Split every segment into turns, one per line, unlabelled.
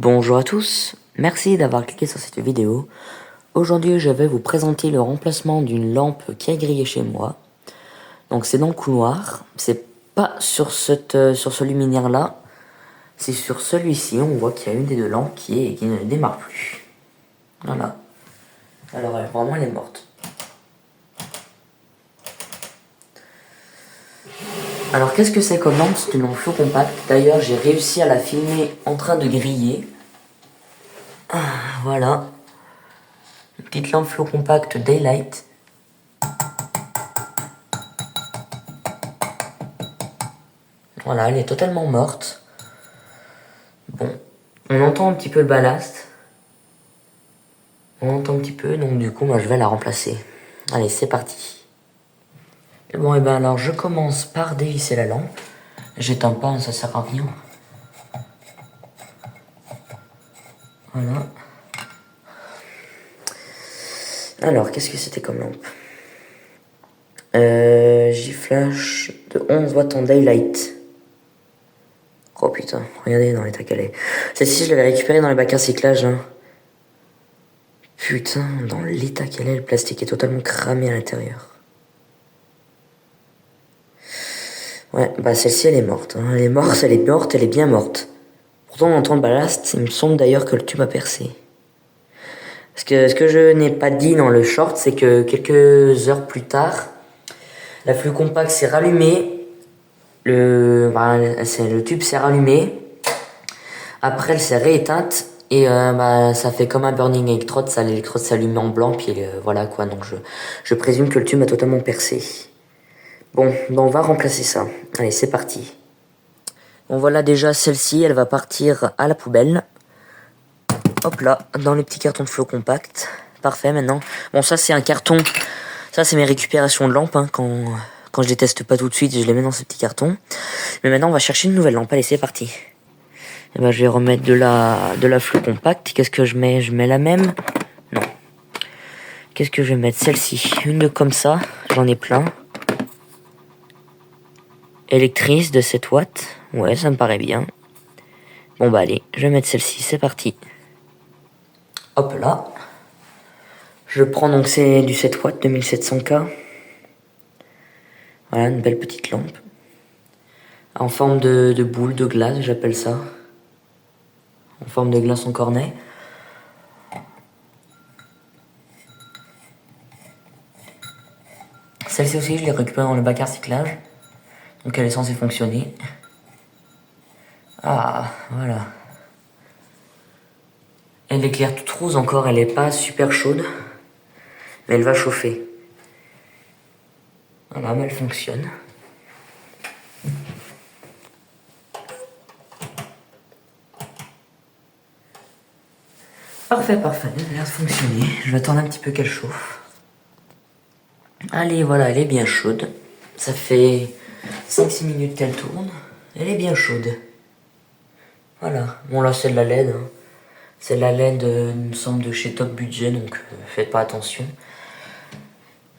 Bonjour à tous, merci d'avoir cliqué sur cette vidéo. Aujourd'hui je vais vous présenter le remplacement d'une lampe qui a grillé chez moi. Donc c'est dans le couloir, c'est pas sur ce luminaire là, c'est sur celui-ci. On voit qu'il y a une des deux lampes qui ne démarre plus. Voilà. Alors vraiment elle est morte. Alors qu'est-ce que c'est comme lampe? C'est une lampe compacte. D'ailleurs j'ai réussi à la filmer en train de griller. Voilà. Une petite lampe flow compact Daylight. Voilà, elle est totalement morte. Bon, on entend un petit peu le ballast. On entend un petit peu, donc du coup, moi je vais la remplacer. Allez, c'est parti. Et bon, et ben alors je commence par dévisser la lampe. J'éteins pas, ça sert à rien. Voilà. Alors, qu'est-ce que c'était comme lampe? J-Flash de 11 watts en Daylight. Oh putain, regardez dans l'état qu'elle est. Celle-ci, je l'avais récupérée dans les bacs à recyclage. Hein. Putain, dans l'état qu'elle est, le plastique est totalement cramé à l'intérieur. Ouais, bah celle-ci, elle est morte. Hein. Elle est morte, elle est morte, elle est bien morte. Pourtant, on entend le ballast. Il me semble d'ailleurs que le tube a percé. Parce que ce que je n'ai pas dit dans le short, c'est que quelques heures plus tard, la flux compact s'est rallumée. Le tube s'est rallumé. Après, elle s'est rééteinte. Et ça fait comme un burning electrode. Ça, l'électrode s'allume en blanc. Puis voilà quoi. Donc je présume que le tube a totalement percé. Bon, on va remplacer ça. Allez, c'est parti. Bon, voilà déjà celle-ci. Elle va partir à la poubelle. Hop là, dans le petit carton de flow compact. Parfait maintenant. Bon, ça c'est un carton. Ça c'est mes récupérations de lampes. Hein, quand je les teste pas tout de suite, je les mets dans ce petit carton. Mais maintenant on va chercher une nouvelle lampe. Allez, c'est parti. Et ben, je vais remettre de la flow compact. Qu'est-ce que je mets? Je mets la même? Non. Qu'est-ce que je vais mettre? Celle-ci. Une de comme ça. J'en ai plein. Électrice de 7 watts. Ouais, ça me paraît bien. Bon bah allez, je vais mettre celle-ci. C'est parti. Hop là. Je prends donc c'est du 7 watts 2700K. Voilà, une belle petite lampe. En forme de boule de glace, j'appelle ça. En forme de glace en cornet. Celle-ci aussi, je l'ai récupérée dans le bac à recyclage. Donc elle est censée fonctionner. Ah, voilà. Elle éclaire toute rose encore, elle est pas super chaude. Mais elle va chauffer. Voilà, mais elle fonctionne. Parfait, parfait, elle a l'air de fonctionner. Je vais attendre un petit peu qu'elle chauffe. Allez, voilà, elle est bien chaude. Ça fait 5-6 minutes qu'elle tourne. Elle est bien chaude. Voilà. Bon, là, c'est de la LED. Hein. C'est de la LED, il me semble, de chez Top Budget, donc faites pas attention.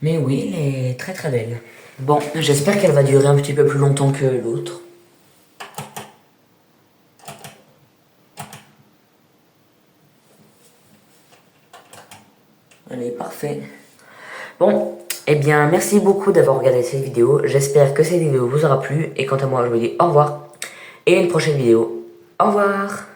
Mais oui, elle est très très belle. Bon, j'espère qu'elle va durer un petit peu plus longtemps que l'autre. Allez, parfait. Bon, eh bien, merci beaucoup d'avoir regardé cette vidéo. J'espère que cette vidéo vous aura plu. Et quant à moi, je vous dis au revoir. Et à une prochaine vidéo. Au revoir.